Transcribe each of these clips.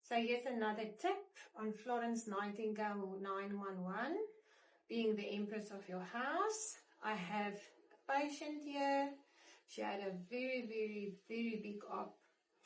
So here's another tip on Florence Nightingale 911, being the empress of your house. I have a patient here. She had a very big op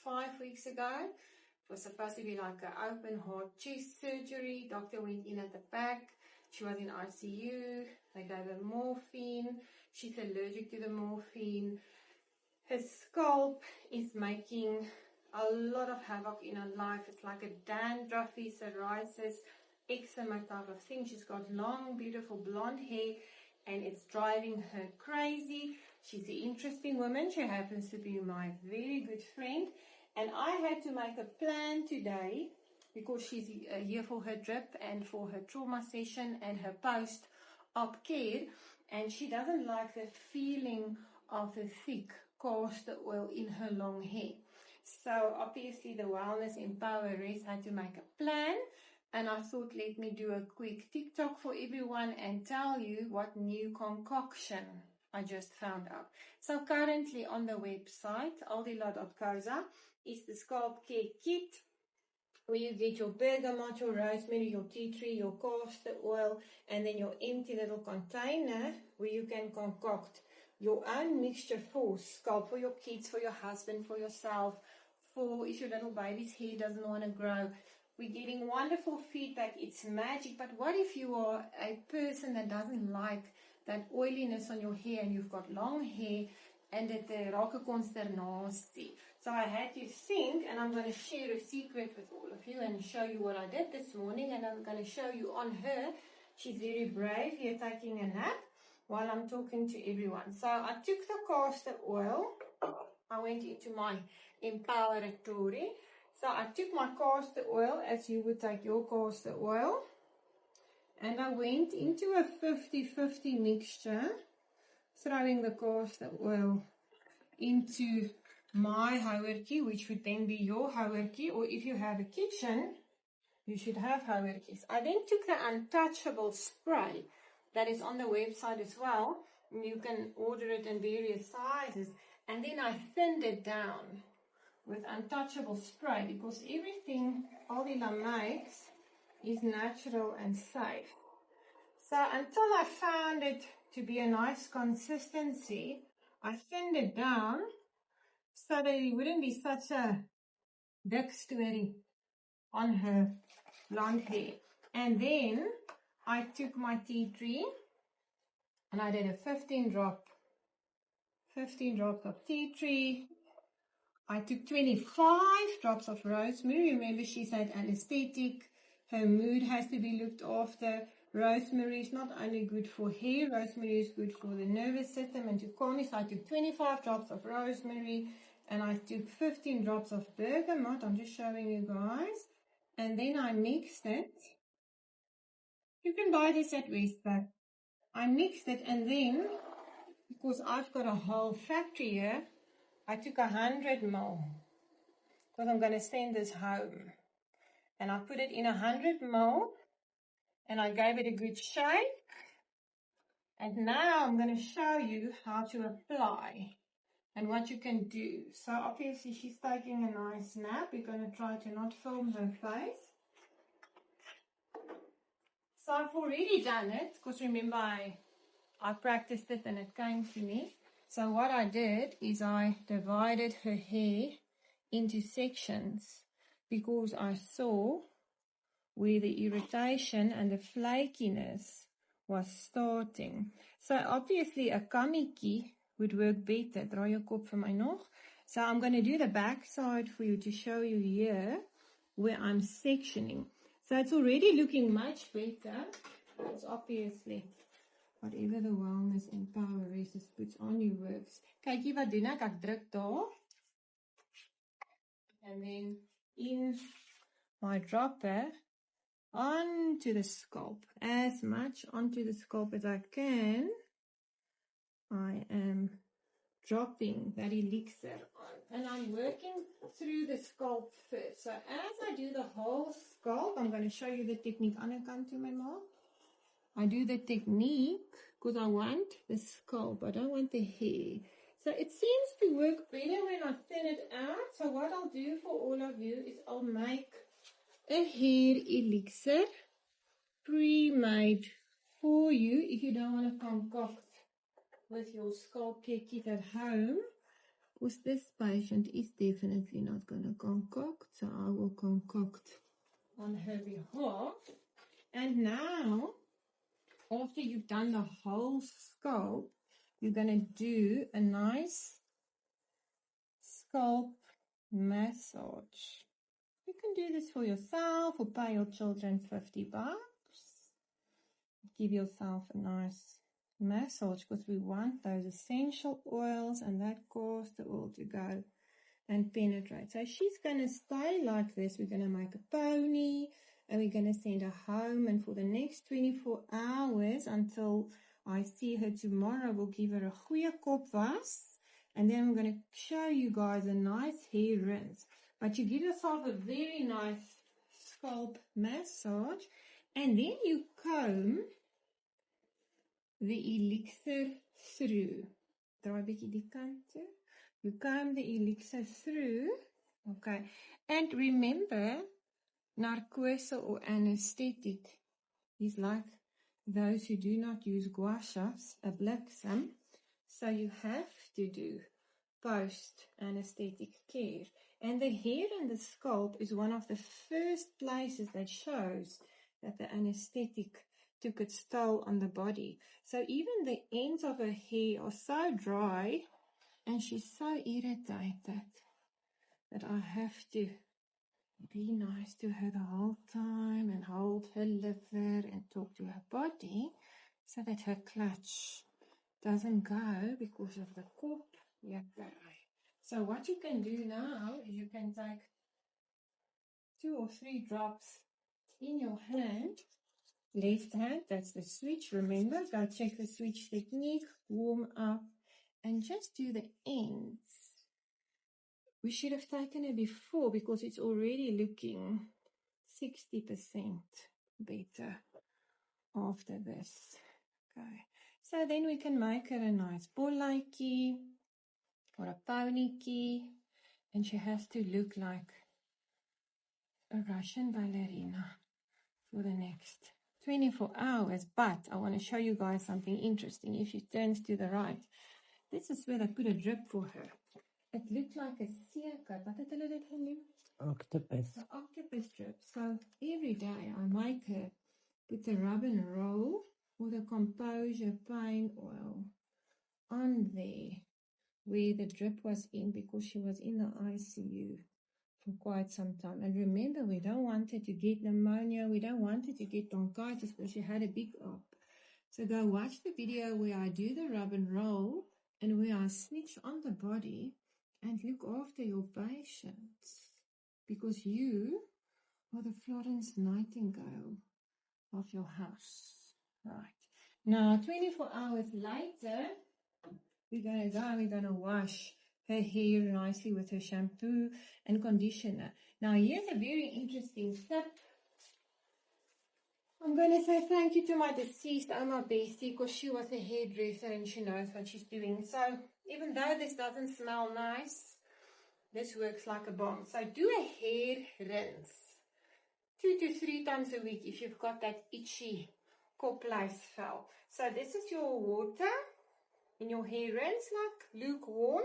5 weeks ago. It was supposed to be like an open heart chest surgery. Doctor went in at the back. She was in ICU. They gave her morphine. She's allergic to the morphine. Her scalp is making a lot of havoc in her life. It's like a dandruffy, psoriasis, eczema type of thing. She's got long, beautiful blonde hair, and it's driving her crazy. She's an interesting woman. She happens to be my very good friend. And I had to make a plan today because she's here for her drip and for her trauma session and her post-op care. And she doesn't like the feeling of the thick castor oil in her long hair. So obviously the Wellness Empowerers had to make a plan. And I thought, let me do a quick TikTok for everyone and tell you what new concoction I just found out. So currently on the website, aldila.co.za, is the scalp care kit, where you get your bergamot, your rosemary, your tea tree, your castor oil, and then your empty little container where you can concoct your own mixture for scalp, for your kids, for your husband, for yourself, for if your little baby's hair doesn't want to grow. We're getting wonderful feedback. It's magic. But what if you are a person that doesn't like that oiliness on your hair and you've got long hair and that the raak nasty? So I had to think, and I'm going to share a secret with all of you and show you what I did this morning. And I'm going to show you on her. She's very brave here taking a nap while I'm talking to everyone. So I took the castor oil. I went into my Empoweratory. So I took my castor oil, as you would take your castor oil, and I went into a 50-50 mixture, throwing the castor oil into my houertjie, which would then be your houertjie, or if you have a kitchen, you should have houertjies. I then took the untouchable spray that is on the website as well. You can order it in various sizes, and then I thinned it down with untouchable spray, because everything Aldila makes is natural and safe. So until I found it to be a nice consistency, I thinned it down so that it wouldn't be such a big story on her blonde hair. And then I took my tea tree and I did a 15 drops of tea tree. I took 25 drops of rosemary. Remember, she's had anesthetic. Her mood has to be looked after. Rosemary is not only good for hair, rosemary is good for the nervous system and to calm you. So I took 25 drops of rosemary and I took 15 drops of bergamot. I'm just showing you guys. And then I mixed it. You can buy this at Westpac. I mixed it, and then, because I've got a whole factory here, I took 100 ml because I'm going to send this home. And I put it in 100 ml and I gave it a good shake. And now I'm going to show you how to apply and what you can do. So obviously she's taking a nice nap. We're going to try to not film her face. So I've already done it because remember I practiced it and it came to me. So what I did is I divided her hair into sections because I saw where the irritation and the flakiness was starting. So obviously a kammetjie would work better. Draai jou kop vir my nog. So I'm going to do the back side for you to show you here where I'm sectioning. So it's already looking much better. It's obviously whatever the Wellness Empowerers puts on you works. Kykie wat doen ek druk daar. And then in my dropper onto the scalp, as much onto the scalp as I can. I am dropping that elixir on, and I'm working through the scalp first. So as I do the whole scalp, I'm going to show you the technique. Ander kant toe my ma. I do the technique because I want the scalp. I don't want the hair. So it seems to work better when I thin it out. So what I'll do for all of you is I'll make a hair elixir pre-made for you if you don't want to concoct with your scalp care kit at home. Because this patient is definitely not going to concoct, so I will concoct on her behalf. And now, after you've done the whole scalp, you're going to do a nice scalp massage. You can do this for yourself or pay your children $50. Give yourself a nice massage because we want those essential oils and that castor oil to go and penetrate. So she's going to stay like this. We're going to make a pony and we're going to send her home, and for the next 24 hours until I see her tomorrow, we'll give her a goeie kopwas, and then I'm going to show you guys a nice hair rinse. But you give yourself a very nice scalp massage, and then you comb the elixir through. Draai bietjie die kant toe. You comb the elixir through. Okay. And remember, narcose or anesthetic is like those who do not use gua sha, a bliksem. So you have to do post-anesthetic care. And the hair and the scalp is one of the first places that shows that the anesthetic took its toll on the body. So even the ends of her hair are so dry and she's so irritated that I have to be nice to her the whole time and hold her liver and talk to her body so that her clutch doesn't go because of the kop. So what you can do now is you can take 2 or 3 drops in your hand, left hand, that's the switch. Remember, go check the switch technique, warm up, and just do the ends. We should have taken it before because it's already looking 60% better after this. Okay, so then we can make her a nice bolletjie or a ponykie, and she has to look like a Russian ballerina for the next 24 hours. But I want to show you guys something interesting. If she turns to the right, this is where I put a drip for her. It looked like a seerkat. Wat het hulle dit genoem? Octopus. An octopus drip. So every day I make her put the rub and roll or the composure pain oil on there where the drip was in, because she was in the ICU for quite some time. And remember, we don't want her to get pneumonia. We don't want her to get bronchitis because she had a big op. So go watch the video where I do the rub and roll and where I snitch on the body and look after your patients, because you are the Florence Nightingale of your house. Right. Now, 24 hours later, we're going to go and we're going to wash her hair nicely with her shampoo and conditioner. Now, here's a very interesting tip. I'm going to say thank you to my deceased Oma Bessie, because she was a hairdresser and she knows what she's doing. So, even though this doesn't smell nice, this works like a bomb. So, do a hair rinse 2 to 3 times a week if you've got that itchy koplice fell. So, this is your water in your hair rinse, like lukewarm.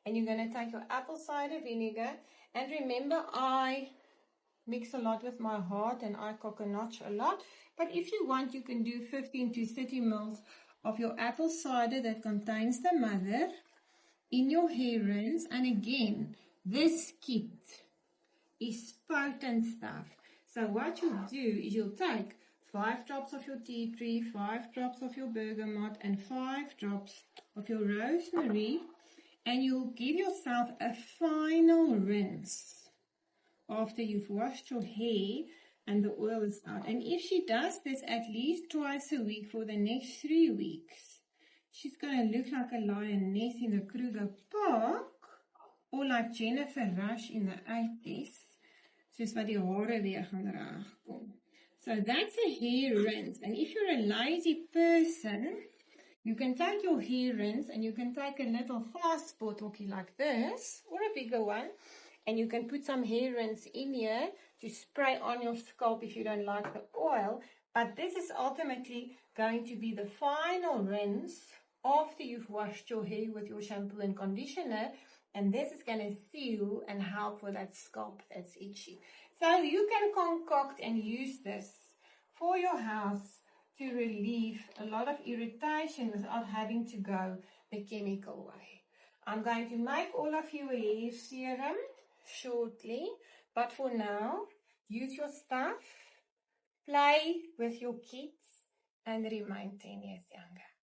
And you're going to take your apple cider vinegar. And remember, I mix a lot with my heart and I coconut a lot. But if you want, you can do 15 to 30 ml of your apple cider that contains the mother in your hair rinse. And again, this kit is potent stuff. So what you do is you'll take 5 drops of your tea tree, 5 drops of your bergamot, and 5 drops of your rosemary, and you'll give yourself a final rinse after you've washed your hair and the oil is out. And if she does this at least twice a week for the next 3 weeks, she's going to look like a lioness in the Kruger Park, or like Jennifer Rush in the 80s, soos wat die hare weer gaan regkom. So that's a hair rinse. And if you're a lazy person, you can take your hair rinse and you can take a little fast bottle like this, or a bigger one, And you can put some hair rinse in here to spray on your scalp if you don't like the oil. But this is ultimately going to be the final rinse after you've washed your hair with your shampoo and conditioner. And this is going to seal and help with that scalp that's itchy. So you can concoct and use this for your house to relieve a lot of irritation without having to go the chemical way. I'm going to make all of you a hair serum shortly, but for now, use your stuff, play with your kids, and remain 10 years younger.